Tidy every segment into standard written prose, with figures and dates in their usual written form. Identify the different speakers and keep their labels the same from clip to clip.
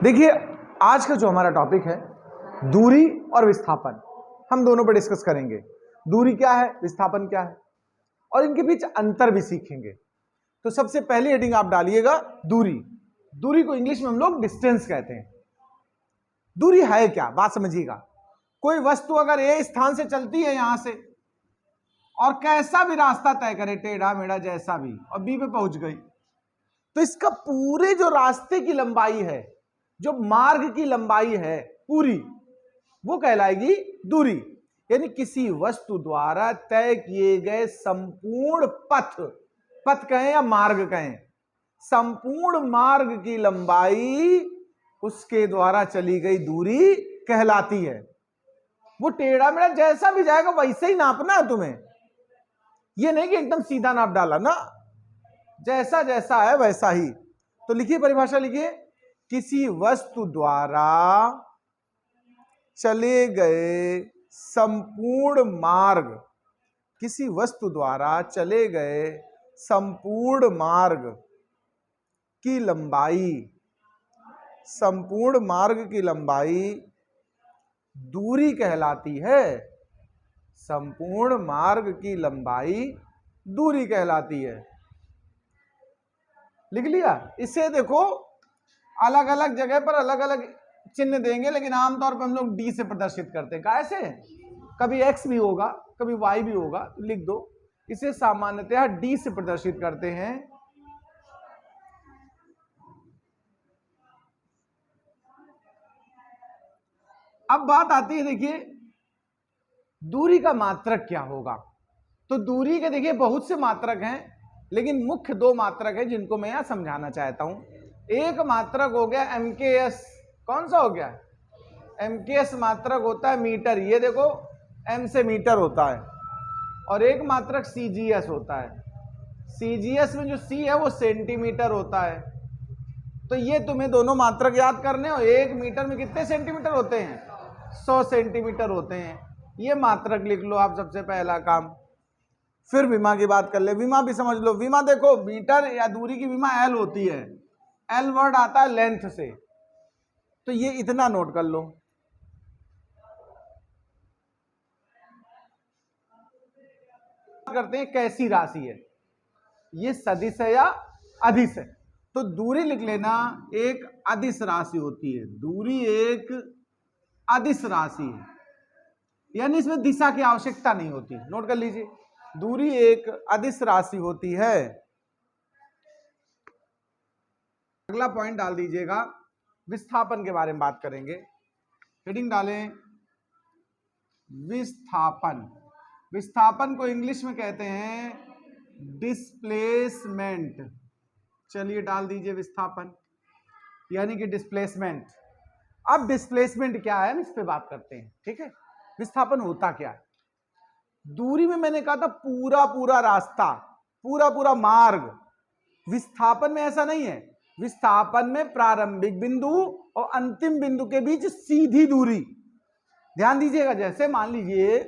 Speaker 1: देखिए, आज का जो हमारा टॉपिक है दूरी और विस्थापन, हम दोनों पर डिस्कस करेंगे। दूरी क्या है, विस्थापन क्या है, और इनके बीच अंतर भी सीखेंगे। तो सबसे पहली हेडिंग आप डालिएगा दूरी। दूरी को इंग्लिश में हम लोग डिस्टेंस कहते हैं। दूरी है क्या, बात समझिएगा। कोई वस्तु अगर ए स्थान से चलती है यहां से और कैसा भी रास्ता तय करे, टेढ़ा मेढ़ा जैसा भी, और बी पे पहुंच गई, तो इसका पूरे जो रास्ते की लंबाई है, जो मार्ग की लंबाई है पूरी, वो कहलाएगी दूरी। यानी किसी वस्तु द्वारा तय किए गए संपूर्ण पथ कहें या मार्ग कहें, संपूर्ण मार्ग की लंबाई उसके द्वारा चली गई दूरी कहलाती है। वो टेढ़ा मेढ़ा जैसा भी जाएगा वैसे ही नापना है तुम्हें, ये नहीं कि एकदम सीधा नाप डाला ना, जैसा जैसा है वैसा ही। तो लिखिए, परिभाषा लिखिए, किसी वस्तु द्वारा चले गए संपूर्ण मार्ग, किसी वस्तु द्वारा चले गए संपूर्ण मार्ग की लंबाई, संपूर्ण मार्ग की लंबाई दूरी कहलाती है। संपूर्ण मार्ग की लंबाई दूरी कहलाती है। लिख लिया। इसे देखो, अलग अलग जगह पर अलग अलग चिन्ह देंगे, लेकिन आमतौर पर हम लोग डी से प्रदर्शित करते हैं। कैसे? कभी एक्स भी होगा, कभी वाई भी होगा, तो लिख दो। इसे सामान्यतः डी से प्रदर्शित करते हैं। अब बात आती है, देखिए दूरी का मात्रक क्या होगा। तो दूरी के देखिए बहुत से मात्रक हैं, लेकिन मुख्य दो मात्रक हैं जिनको मैं यहां समझाना चाहता हूं। एक मात्रक हो गया एमकेएस। कौन सा हो गया? एमकेएस मात्रक होता है मीटर, ये देखो एम से मीटर होता है। और एक मात्रक सीजीएस होता है। सीजीएस में जो सी है वो सेंटीमीटर होता है। तो ये तुम्हें दोनों मात्रक याद करने हो। एक मीटर में कितने सेंटीमीटर होते हैं? 100 सेंटीमीटर होते हैं। ये मात्रक लिख लो आप, सबसे पहला काम। फिर विमा की बात कर ले। विमा भी समझ लो। विमा देखो, मीटर या दूरी की विमा एल होती है। एल वर्ड आता है लेंथ से, तो ये इतना नोट कर लो। करते हैं कैसी राशि है, ये सदिश है या अदिश है। तो दूरी लिख लेना, एक अदिश राशि होती है। दूरी एक अदिश राशि है, यानी इसमें दिशा की आवश्यकता नहीं होती। नोट कर लीजिए, दूरी एक अदिश राशि होती है। अगला पॉइंट डाल दीजिएगा, विस्थापन के बारे में बात करेंगे। हेडिंग डालें विस्थापन। विस्थापन को इंग्लिश में कहते हैं डिस्प्लेसमेंट। चलिए डाल दीजिए विस्थापन, यानी कि डिस्प्लेसमेंट। अब डिस्प्लेसमेंट क्या है, हम इस पे बात करते हैं। ठीक है, विस्थापन होता क्या है। दूरी में मैंने कहा था पूरा पूरा रास्ता, पूरा पूरा मार्ग। विस्थापन में ऐसा नहीं है। विस्थापन में प्रारंभिक बिंदु और अंतिम बिंदु के बीच सीधी दूरी। ध्यान दीजिएगा, जैसे मान लीजिए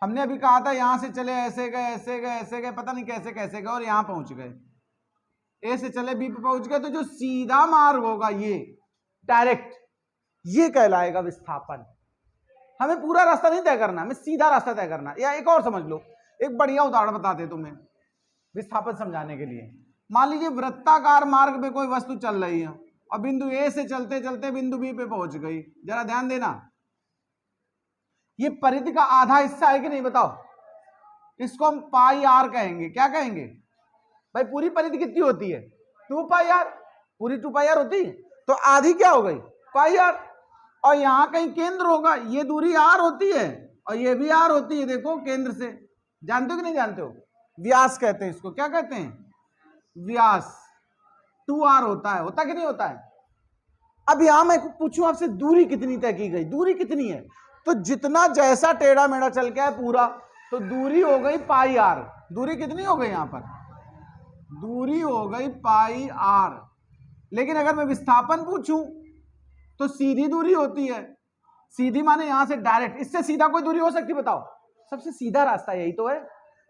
Speaker 1: हमने अभी कहा था यहां से चले, ऐसे गए ऐसे गए ऐसे गए, पता नहीं कैसे कैसे गए, और यहां पहुंच गए। ए से चले बी पे पहुंच गए, तो जो सीधा मार्ग होगा ये डायरेक्ट, ये कहलाएगा विस्थापन। हमें पूरा रास्ता नहीं तय करना, हमें सीधा रास्ता तय करना। या एक और समझ लो, एक बढ़िया उदाहरण बताते तुम्हें विस्थापन समझाने के लिए। मान लीजिए वृत्ताकार मार्ग में कोई वस्तु चल रही है और बिंदु ए से चलते चलते बिंदु बी पे पहुंच गई। जरा ध्यान देना, ये परिधि का आधा हिस्सा है कि नहीं, बताओ। इसको हम पाई आर कहेंगे। क्या कहेंगे भाई? पूरी परिधि कितनी होती है? 2 पाई आर। पूरी 2 पाई आर होती है, तो आधी क्या हो गई? पाई आर। और यहां कहीं केंद्र होगा, ये दूरी आर होती है और ये भी आर होती है। देखो केंद्र से, जानते हो कि नहीं जानते हो? व्यास कहते हैं इसको। क्या कहते हैं? व्यास। 2r होता है। होता कि नहीं होता है? अब यहां मैं पूछूं आपसे, दूरी कितनी तय की गई? दूरी कितनी है? तो जितना जैसा टेढ़ा मेढ़ा चल के है पूरा, तो दूरी हो गई पाई आर। दूरी कितनी हो गई? यहां पर दूरी हो गई पाई आर। लेकिन अगर मैं विस्थापन पूछूं तो सीधी दूरी होती है। सीधी माने यहां से डायरेक्ट। इससे सीधा कोई दूरी हो सकती, बताओ? सबसे सीधा रास्ता यही तो है।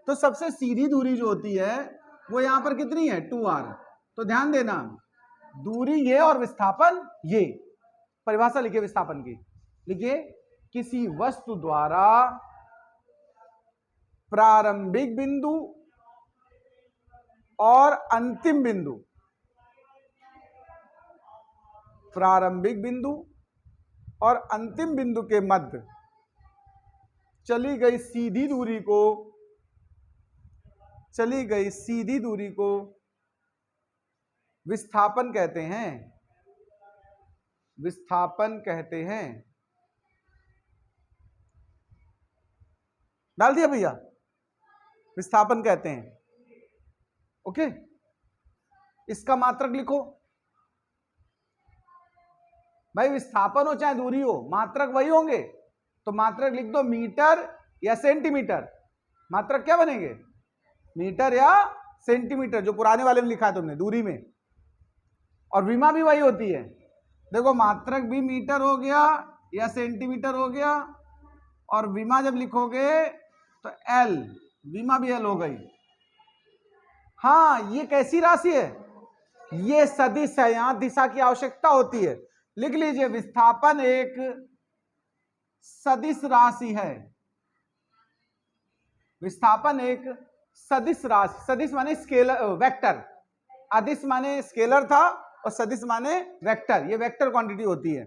Speaker 1: तो सबसे सीधी दूरी जो होती है वो यहां पर कितनी है? 2r। तो ध्यान देना, दूरी ये और विस्थापन ये। परिभाषा लिखिए विस्थापन की, लिखिए किसी वस्तु द्वारा प्रारंभिक बिंदु और अंतिम बिंदु, प्रारंभिक बिंदु और अंतिम बिंदु के मध्य चली गई सीधी दूरी को विस्थापन कहते हैं, विस्थापन कहते हैं। डाल दिया भैया, विस्थापन कहते हैं। ओके, इसका मात्रक लिखो भाई, विस्थापन हो चाहे दूरी हो, मात्रक वही होंगे, तो मात्रक लिख दो मीटर या सेंटीमीटर। मात्रक क्या बनेंगे, मीटर या सेंटीमीटर, जो पुराने वाले में लिखा है तुमने दूरी में। और विमा भी वही होती है, देखो मात्रक भी मीटर हो गया या सेंटीमीटर हो गया, और विमा जब लिखोगे तो एल, विमा भी एल हो गई। हाँ, ये कैसी राशि है, ये सदिश है, यहां दिशा की आवश्यकता होती है। लिख लीजिए विस्थापन एक सदिश राशि है, विस्थापन एक सदिश राशि। सदिश माने स्केलर, वेक्टर। अदिश माने स्केलर था और सदिश माने वेक्टर, ये वेक्टर क्वांटिटी होती है,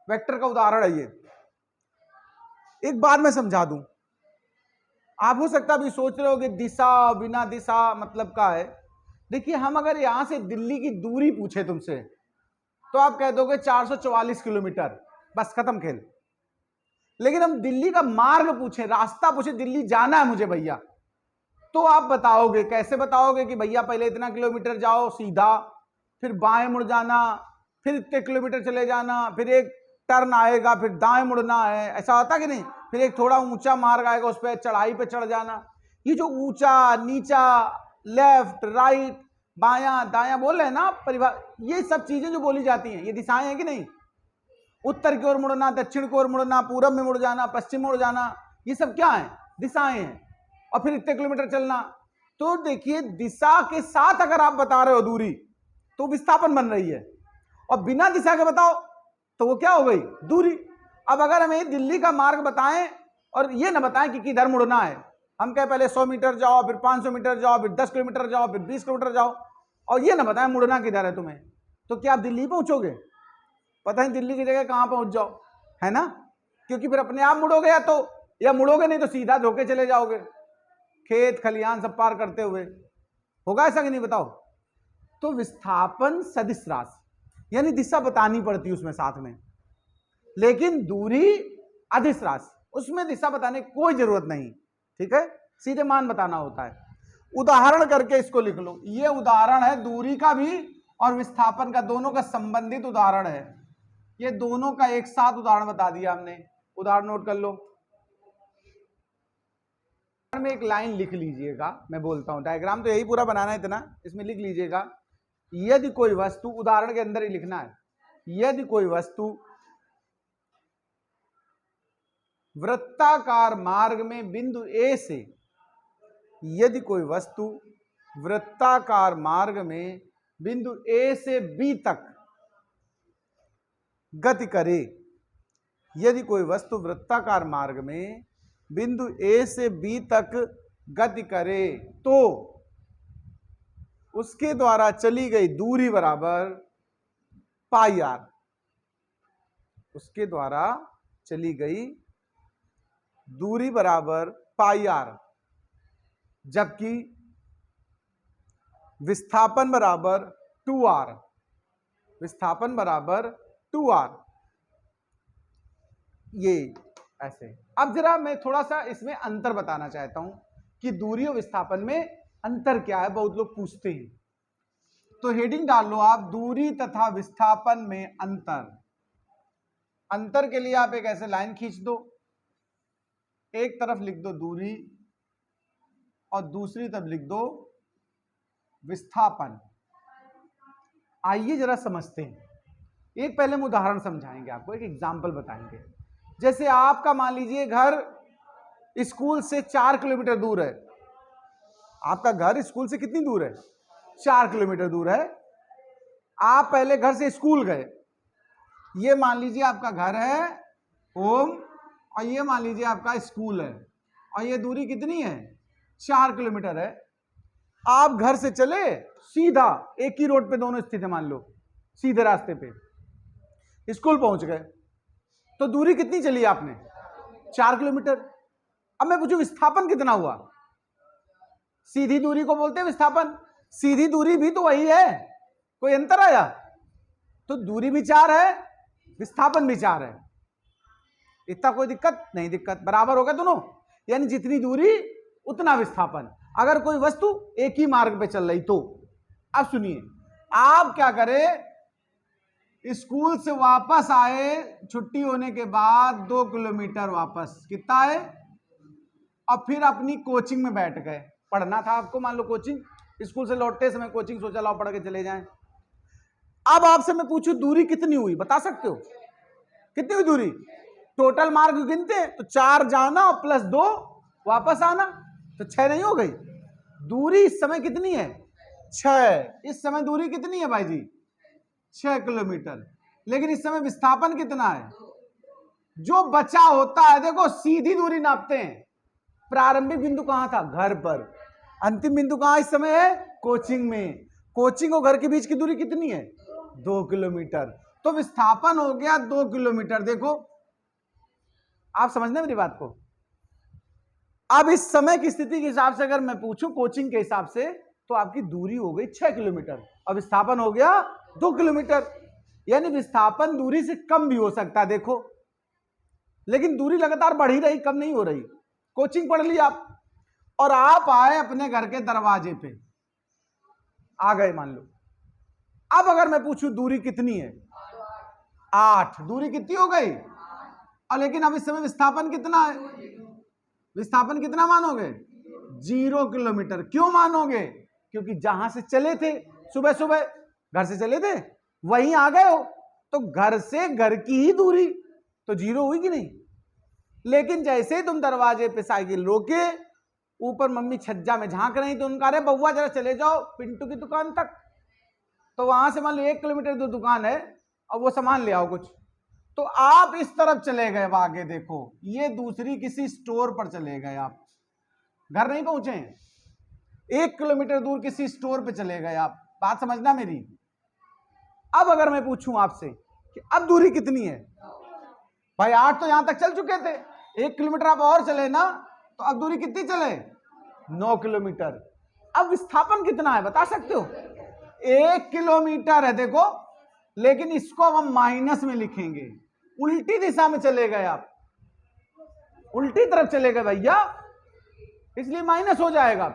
Speaker 1: वेक्टर का उदाहरण है ये। एक बात मैं समझा दूं, आप हो सकता है अभी सोच रहे हो कि दिशा बिना दिशा मतलब क्या है। देखिए, हम अगर यहां से दिल्ली की दूरी पूछे तुमसे तो आप कह दोगे 444 किलोमीटर, बस खत्म खेल। लेकिन हम दिल्ली का मार्ग पूछे, रास्ता पूछे, दिल्ली जाना है मुझे भैया, तो आप बताओगे, कैसे बताओगे कि भैया पहले इतना किलोमीटर जाओ सीधा, फिर बाएं मुड़ जाना, फिर इतने किलोमीटर चले जाना, फिर एक टर्न आएगा, फिर दाएं मुड़ना है, ऐसा होता कि नहीं, फिर एक थोड़ा ऊंचा मार्ग आएगा, उस पर चढ़ाई पे चढ़ जाना। ये जो ऊंचा नीचा, लेफ्ट राइट, बायां दायां बोल रहे हैं ना ये सब चीजें जो बोली जाती हैं, ये दिशाएं हैं कि नहीं। उत्तर की ओर मुड़ना, दक्षिण की ओर मुड़ना, पूरब में मुड़ जाना, पश्चिम मुड़ जाना, ये सब क्या है, दिशाएं हैं। और फिर इतने किलोमीटर चलना, तो देखिए दिशा के साथ अगर आप बता रहे हो दूरी तो विस्थापन बन रही है, और बिना दिशा के बताओ तो वो क्या हो गई, दूरी। अब अगर हमें दिल्ली का मार्ग बताएं और ये ना बताएं कि किधर मुड़ना है, हम कहें पहले 100 मीटर जाओ, फिर 500 मीटर जाओ, फिर 10 किलोमीटर जाओ, फिर 20 किलोमीटर जाओ, और ये ना बताएं मुड़ना किधर है तुम्हें, तो क्या आप दिल्ली पहुंचोगे, पता नहीं दिल्ली की जगह कहां पहुंच जाओ, है ना। क्योंकि फिर अपने आप मुड़ोगे या मुड़ोगे नहीं तो सीधा धोके चले जाओगे, खेत खलिहान सब पार करते हुए। होगा ऐसा कि नहीं, बताओ। तो विस्थापन सदिश राशि, यानी दिशा बतानी पड़ती है उसमें साथ में, लेकिन दूरी अदिश राशि, उसमें दिशा बताने की कोई जरूरत नहीं, ठीक है, सीधे मान बताना होता है। उदाहरण करके इसको लिख लो, ये उदाहरण है दूरी का भी और विस्थापन का, दोनों का संबंधित उदाहरण है। ये दोनों का एक साथ उदाहरण बता दिया हमने, उदाहरण नोट कर लो। में एक लाइन लिख लीजिएगा, मैं बोलता हूं, डायग्राम तो यही पूरा बनाना है इतना, इसमें लिख लीजिएगा, यदि कोई वस्तु, उदाहरण के अंदर ही लिखना है, यदि कोई वस्तु वृत्ताकार मार्ग में बिंदु ए से, यदि कोई वस्तु वृत्ताकार मार्ग में बिंदु ए से बी तक गति करे, यदि कोई वस्तु वृत्ताकार मार्ग में बिंदु ए से बी तक गति करे, तो उसके द्वारा चली गई दूरी बराबर पाई आर, उसके द्वारा चली गई दूरी बराबर पाई आर, जबकि विस्थापन बराबर 2r, विस्थापन बराबर 2r, ये ऐसे। अब जरा मैं थोड़ा सा इसमें अंतर बताना चाहता हूं कि दूरी और विस्थापन में अंतर क्या है, बहुत लोग पूछते हैं। तो हेडिंग डाल लो आप, दूरी तथा विस्थापन में अंतर। अंतर के लिए आप एक ऐसे लाइन खींच दो, एक तरफ लिख दो दूरी और दूसरी तरफ लिख दो विस्थापन। आइए जरा समझते हैं, एक पहले हम उदाहरण समझाएंगे आपको, एक एग्जाम्पल बताएंगे। जैसे आपका मान लीजिए घर स्कूल से 4 किलोमीटर दूर है, आपका घर स्कूल से कितनी दूर है, 4 किलोमीटर दूर है। आप पहले घर से स्कूल गए, ये मान लीजिए आपका घर है, होम, और ये मान लीजिए आपका स्कूल है, और ये दूरी कितनी है? 4 किलोमीटर है। आप घर से चले सीधा, एक ही रोड पे दोनों स्थित है, मान लो सीधे रास्ते पे स्कूल पहुंच गए, तो दूरी कितनी चली आपने? 4 किलोमीटर। अब मैं पूछूं विस्थापन कितना हुआ? सीधी दूरी को बोलते हैं विस्थापन। सीधी दूरी भी तो वही है, कोई अंतर आया? तो दूरी भी 4 है, विस्थापन भी 4 है। इतना कोई दिक्कत नहीं, दिक्कत बराबर होगा दोनों, यानी जितनी दूरी उतना विस्थापन। अगर कोई वस्तु एक ही मार्ग पे चल रही तो अब सुनिए, आप क्या करें, स्कूल से वापस आए छुट्टी होने के बाद 2 किलोमीटर वापस, कितना है, और फिर अपनी कोचिंग में बैठ गए। पढ़ना था आपको, मान लो कोचिंग, स्कूल से लौटते समय कोचिंग, सोचा लाओ पढ़ के चले जाएं। अब आपसे मैं पूछूं दूरी कितनी हुई, बता सकते हो कितनी हुई दूरी? टोटल मार्ग गिनते हैं तो 4 जाना और प्लस 2 वापस आना, तो 6 नहीं हो गई? दूरी इस समय कितनी है? 6। इस समय दूरी कितनी है भाई जी? 6 किलोमीटर। लेकिन इस समय विस्थापन कितना है? जो बचा होता है, देखो सीधी दूरी नापते हैं, प्रारंभिक बिंदु कहां था? घर पर। अंतिम बिंदु कहां इस समय है? कोचिंग में। कोचिंग और घर के बीच की दूरी कितनी है? 2 किलोमीटर। तो विस्थापन हो गया 2 किलोमीटर। देखो आप समझने मेरी बात को? अब इस समय की स्थिति के हिसाब से अगर मैं पूछूं कोचिंग के हिसाब से, तो आपकी दूरी हो गई 6 किलोमीटर और विस्थापन हो गया 2 किलोमीटर। यानी विस्थापन दूरी से कम भी हो सकता है, देखो, लेकिन दूरी लगातार बढ़ ही रही, कम नहीं हो रही। कोचिंग पढ़ ली आप, और आप आए अपने घर के दरवाजे पे, आ गए मान लो। अब अगर मैं पूछूं दूरी कितनी है? 8। दूरी कितनी हो गई? और लेकिन अब इस समय विस्थापन कितना है? विस्थापन कितना मानोगे? 0 किलोमीटर। क्यों मानोगे? क्योंकि जहां से चले थे सुबह सुबह, घर से चले थे, वहीं आ गए हो, तो घर से घर की ही दूरी तो 0 हुई कि नहीं? लेकिन जैसे ही तुम दरवाजे पे साइकिल रोके, ऊपर मम्मी छज्जा में झांक रही, तो उनका अरे बउआ जरा चले जाओ पिंटू की दुकान तक, तो वहां से मान लो 1 किलोमीटर दूर दुकान है, और वो सामान ले आओ कुछ, तो आप इस तरफ चले गए आगे। देखो ये दूसरी किसी स्टोर पर चले गए, आप घर नहीं पहुंचे, 1 किलोमीटर दूर किसी स्टोर पे चले गए आप। बात समझना मेरी। अब अगर मैं पूछूं आपसे कि अब दूरी कितनी है? भाई 8 तो यहां तक चल चुके थे, 1 किलोमीटर आप और चले ना, तो अब दूरी कितनी चले? 9 किलोमीटर। अब विस्थापन कितना है बता सकते हो? 1 किलोमीटर है, देखो, लेकिन इसको अब हम माइनस में लिखेंगे। उल्टी दिशा में चले गए आप, उल्टी तरफ चले गए भैया, इसलिए माइनस हो जाएगा।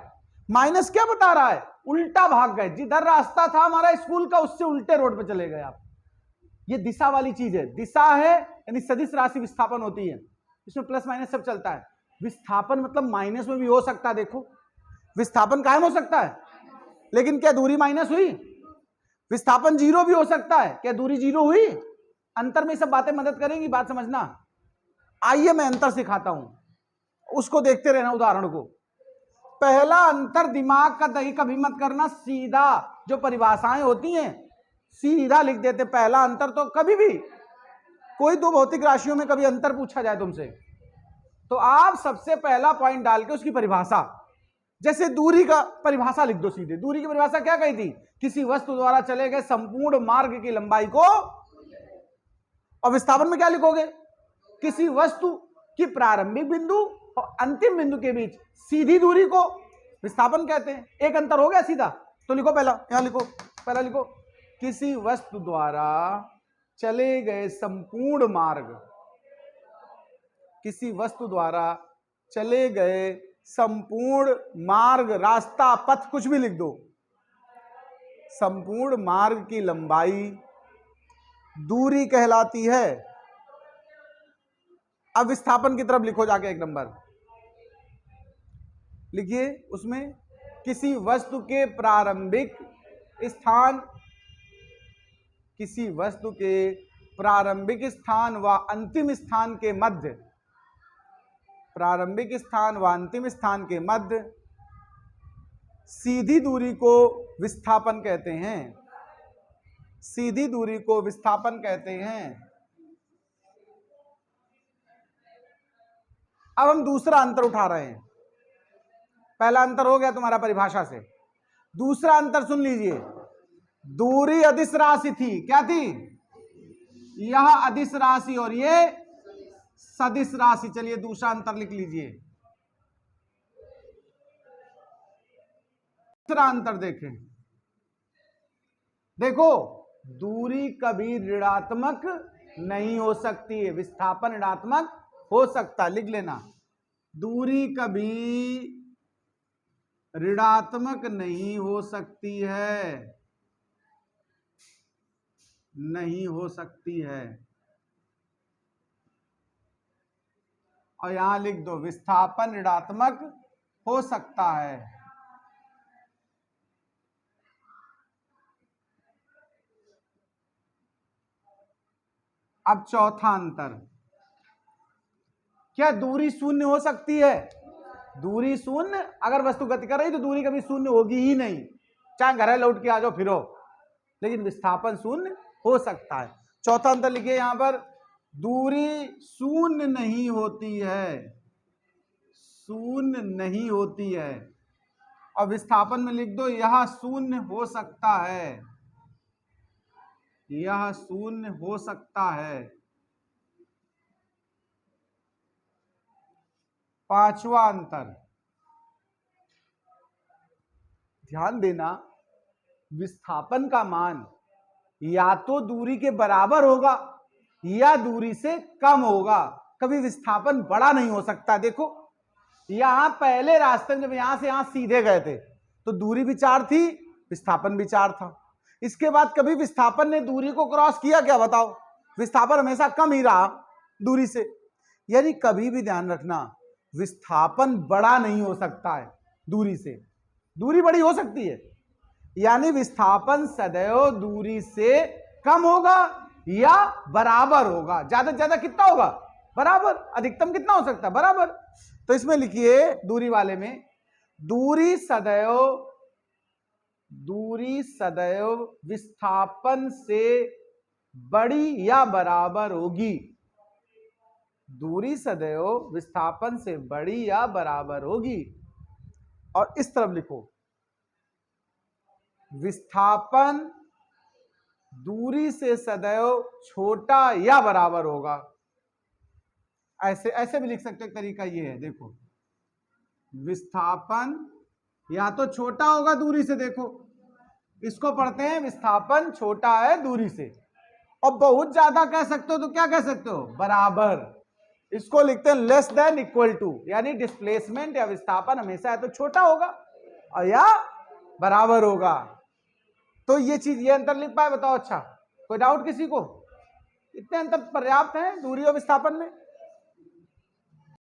Speaker 1: माइनस क्या बता रहा है? उल्टा भाग गए, जिधर रास्ता था हमारा स्कूल का उससे उल्टे रोड पे चले गए आप। ये दिशा वाली चीज है। दिशा है यानी सदिश राशि विस्थापन होती है, इसमें प्लस माइनस सब चलता है। विस्थापन मतलब माइनस में भी हो सकता है, देखो विस्थापन कायम हो सकता है, लेकिन क्या दूरी माइनस हुई? विस्थापन 0 भी हो सकता है, क्या दूरी 0 हुई? अंतर में सब बातें मदद करेंगी, बात समझना। आइए मैं अंतर सिखाता हूं, उसको देखते रहना उदाहरण को। पहला अंतर, दिमाग का दही कभी मत करना, सीधा जो परिभाषाएं होती हैं सीधा लिख देते। पहला अंतर तो कभी भी कोई 2 भौतिक राशियों में कभी अंतर पूछा जाए तुमसे, तो आप सबसे पहला पॉइंट डाल के उसकी परिभाषा, जैसे दूरी का परिभाषा लिख दो सीधे। दूरी की परिभाषा क्या कही थी? किसी वस्तु द्वारा चले गए संपूर्ण मार्ग की लंबाई को। और विस्थापन में क्या लिखोगे? किसी वस्तु की प्रारंभिक बिंदु और अंतिम बिंदु के बीच सीधी दूरी को विस्थापन कहते हैं। एक अंतर हो गया सीधा, तो लिखो पहला, यहां लिखो, पहला लिखो, किसी वस्तु द्वारा चले गए संपूर्ण मार्ग, किसी वस्तु द्वारा चले गए संपूर्ण मार्ग, रास्ता, पथ, कुछ भी लिख दो, संपूर्ण मार्ग की लंबाई दूरी कहलाती है। अब विस्थापन की तरफ लिखो जाके 1 नंबर लिखिए, उसमें किसी वस्तु के प्रारंभिक स्थान, किसी वस्तु के प्रारंभिक स्थान व अंतिम स्थान के मध्य, प्रारंभिक स्थान व अंतिम स्थान के मध्य सीधी दूरी को विस्थापन कहते हैं। सीधी दूरी को विस्थापन कहते हैं। अब हम दूसरा अंतर उठा रहे हैं। पहला अंतर हो गया तुम्हारा परिभाषा से, दूसरा अंतर सुन लीजिए। दूरी अदिश राशि थी, क्या थी? यह अदिश राशि और ये सदिश राशि। चलिए दूसरा अंतर लिख लीजिए। दूसरा अंतर देखें, देखो दूरी कभी ऋणात्मक नहीं हो सकती है, विस्थापन ऋणात्मक हो सकता, लिख लेना। दूरी कभी ऋणात्मक नहीं हो सकती है, नहीं हो सकती है। और यहां लिख दो विस्थापन ऋणात्मक हो सकता है। अब चौथा अंतर, क्या दूरी शून्य हो सकती है? दूरी शून्य, अगर वस्तु गति कर रही तो दूरी कभी शून्य होगी ही नहीं, चाहे घर लौट के आ जाओ फिरो, लेकिन विस्थापन शून्य हो सकता है। चौथा अंतर लिखिए यहां पर, दूरी शून्य नहीं होती है, शून्य नहीं होती है। और विस्थापन में लिख दो यह शून्य हो सकता है, यह शून्य हो सकता है। पांचवा अंतर, ध्यान देना, विस्थापन का मान या तो दूरी के बराबर होगा या दूरी से कम होगा, कभी विस्थापन बड़ा नहीं हो सकता। देखो यहां पहले रास्ते में जब यहां से यहां सीधे गए थे तो दूरी भी 4 थी, विस्थापन भी 4 था। इसके बाद कभी विस्थापन ने दूरी को क्रॉस किया क्या? बताओ, विस्थापन हमेशा कम ही रहा दूरी से। यानी कभी भी ध्यान रखना, विस्थापन बड़ा नहीं हो सकता है दूरी से, दूरी बड़ी हो सकती है। यानी विस्थापन सदैव दूरी से कम होगा या बराबर होगा। ज्यादा से ज्यादा कितना होगा? बराबर। अधिकतम कितना हो सकता है? बराबर। तो इसमें लिखिए दूरी वाले में, दूरी सदैव विस्थापन से बड़ी या बराबर होगी। दूरी सदैव विस्थापन से बड़ी या बराबर होगी। और इस तरफ लिखो, विस्थापन दूरी से सदैव छोटा या बराबर होगा। ऐसे ऐसे भी लिख सकते, तरीका ये है, देखो विस्थापन या तो छोटा होगा दूरी से, देखो इसको पढ़ते हैं विस्थापन छोटा है दूरी से, और बहुत ज्यादा कह सकते हो तो क्या कह सकते हो? बराबर। इसको लिखते हैं लेस देन इक्वल टू, यानी डिस्प्लेसमेंट या विस्थापन हमेशा या तो छोटा होगा और या बराबर होगा। तो ये चीज, ये अंतर लिख पाए? बताओ। अच्छा, कोई डाउट किसी को? इतने अंतर पर्याप्त है दूरी और विस्थापन में।